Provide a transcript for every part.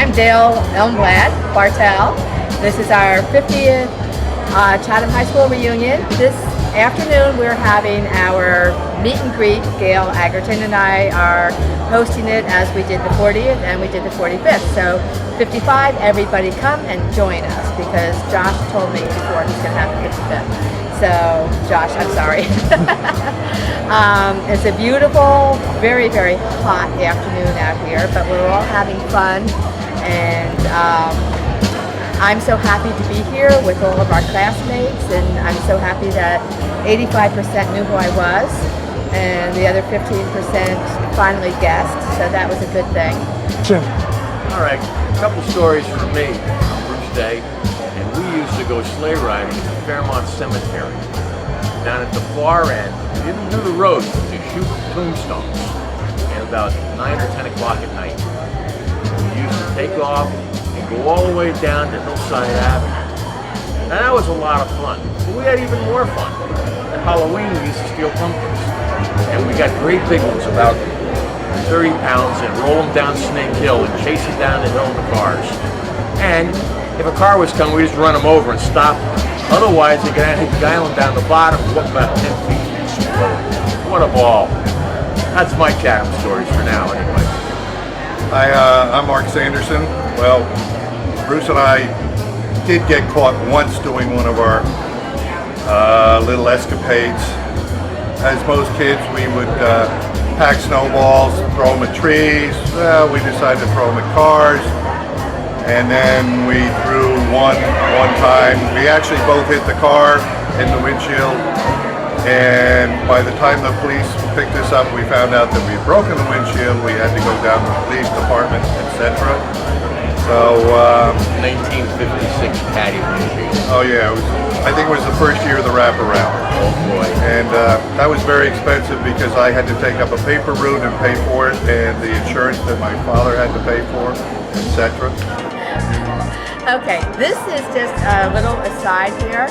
I'm Dayle and Bartel. This is our 50th Chatham High School reunion. This afternoon we're having our meet and greet. Gail Agerton and I are hosting it as we did the 40th and we did the 45th. So 55, everybody come and join us because Josh told me before he's going to have the 55th. So Josh, I'm sorry. It's a beautiful, very, very hot afternoon out here, but we're all having fun, and I'm so happy to be here with all of our classmates, and I'm so happy that 85% knew who I was, and the other 15% finally guessed, so that was a good thing. Jim. All right, a couple stories from me on Bruce Day, and we used to go sleigh riding at Fairmont Cemetery. Down at the far end, we didn't do the road to shoot tombstones, and about 9 or 10 o'clock at night. We used to take off and go all the way down to Hillside Avenue. Now that was a lot of fun, but we had even more fun. At Halloween, we used to steal pumpkins, and we got great big ones, about 30 pounds, and roll them down Snake Hill and chase it down the hill in the cars. And if a car was coming, we just run them over and stop them. Otherwise, they could hit the island down the bottom and walk about 10 feet and explode. What a ball. That's my Chatham stories for now, anyway. I'm Mark Sanderson. Well, Bruce and I did get caught once doing one of our little escapades. As most kids, we would pack snowballs, throw them at trees. We decided to throw them at cars. And then we threw one time. We actually both hit the car in the windshield. And by the time the police picked us up, we found out that we had broken the windshield. We had to go down to the police department, etc. So 1956 Caddy windshield. Oh yeah, I think it was the first year of the wraparound. Oh boy. And that was very expensive because I had to take up a paper route and pay for it, and the insurance that my father had to pay for, etc. Okay, this is just a little aside here.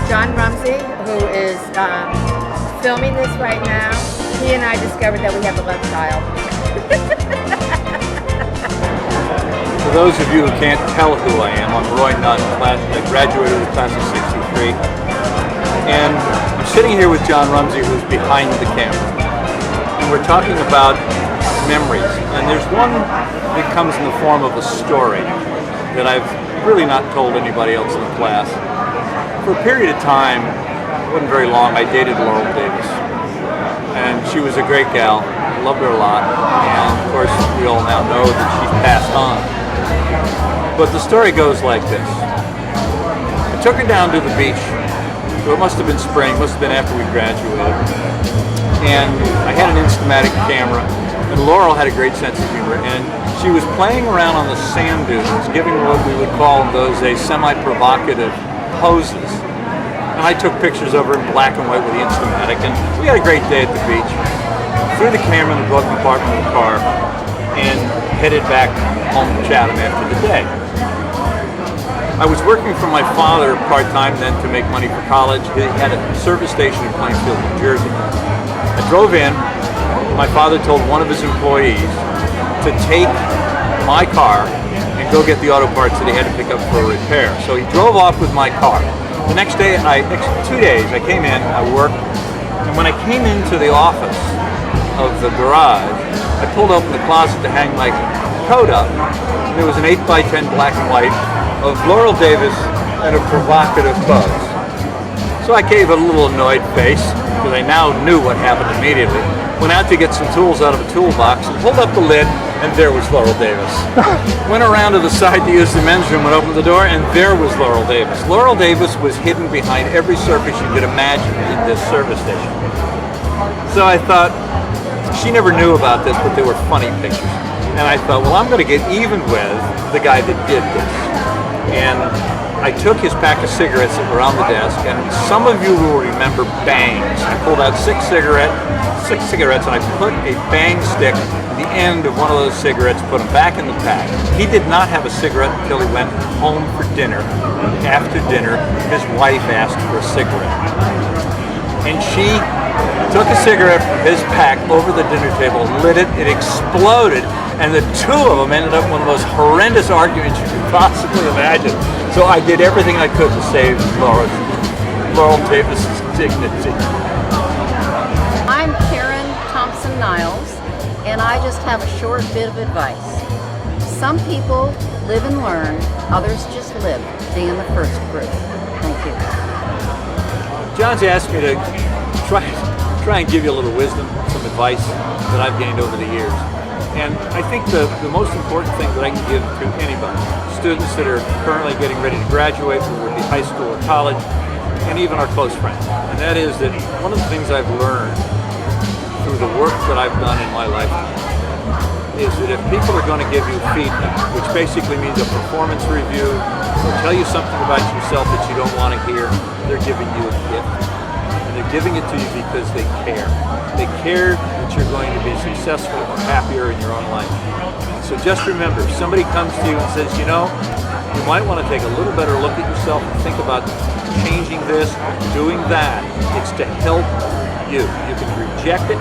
John Rumsey, who is filming this right now, he and I discovered that we have a love child. For those of you who can't tell who I am, I'm Roy Nunn. I graduated with the class of '63. And I'm sitting here with John Rumsey, who's behind the camera. And we're talking about memories. And there's one that comes in the form of a story that I've really not told anybody else in the class. For a period of time, it wasn't very long, I dated Laurel Davis. And she was a great gal, loved her a lot, and of course we all now know that she's passed on. But the story goes like this. I took her down to the beach, so it must have been spring, must have been after we graduated. And I had an Instamatic camera, and Laurel had a great sense of humor, and she was playing around on the sand dunes, giving what we would call in those days semi-provocative poses. And I took pictures of her in black and white with the Instamatic, and we had a great day at the beach. Threw the camera in the glove compartment of the car and headed back home to Chatham after the day. I was working for my father part-time then to make money for college. He had a service station in Plainfield, New Jersey. I drove in. My father told one of his employees to take my car and go get the auto parts that he had to pick up for a repair. So he drove off with my car. The next 2 days, I came in, I worked, and when I came into the office of the garage, I pulled open the closet to hang my coat up, and there was an 8x10 black and white of Laurel Davis and a provocative buzz. So I gave a little annoyed face, because I now knew what happened immediately. Went out to get some tools out of a toolbox and pulled up the lid, and there was Laurel Davis. Went around to the side to use the men's room and opened the door, and there was Laurel Davis. Laurel Davis was hidden behind every surface you could imagine in this service station. So I thought, she never knew about this, but they were funny pictures. And I thought, well, I'm going to get even with the guy that did this. And I took his pack of cigarettes that were on the desk, and some of you will remember bangs. I pulled out six cigarettes, and I put a bang stick at the end of one of those cigarettes, put them back in the pack. He did not have a cigarette until he went home for dinner. After dinner, his wife asked for a cigarette. And she took a cigarette from his pack over the dinner table, lit it, it exploded, and the two of them ended up in one of the most horrendous arguments you could possibly imagine. So I did everything I could to save Laurel Davis's dignity. I'm Karen Thompson-Niles, and I just have a short bit of advice. Some people live and learn, others just live. Be in the first group. Thank you. John's asked me to try and give you a little wisdom, some advice that I've gained over the years. And I think the most important thing that I can give to anybody, students that are currently getting ready to graduate, whether it be high school or college, and even our close friends, and that is that one of the things I've learned through the work that I've done in my lifetime is that if people are going to give you feedback, which basically means a performance review, or tell you something about yourself that you don't want to hear, they're giving you a gift. And they're giving it to you because they care. They care that you're going to be successful or happier in your own life. So just remember, if somebody comes to you and says, you know, you might want to take a little better look at yourself and think about changing this, doing that. It's to help you. You can reject it,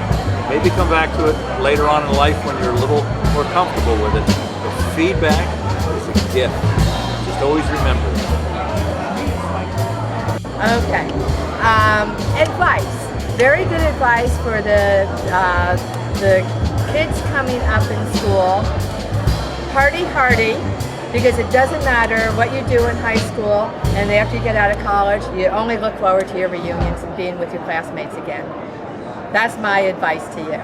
maybe come back to it later on in life when you're a little more comfortable with it. But feedback is a gift. Just always remember that. Okay. Advice. Very good advice for the kids coming up in school. Party hardy, because it doesn't matter what you do in high school, and after you get out of college, you only look forward to your reunions and being with your classmates again. That's my advice to you.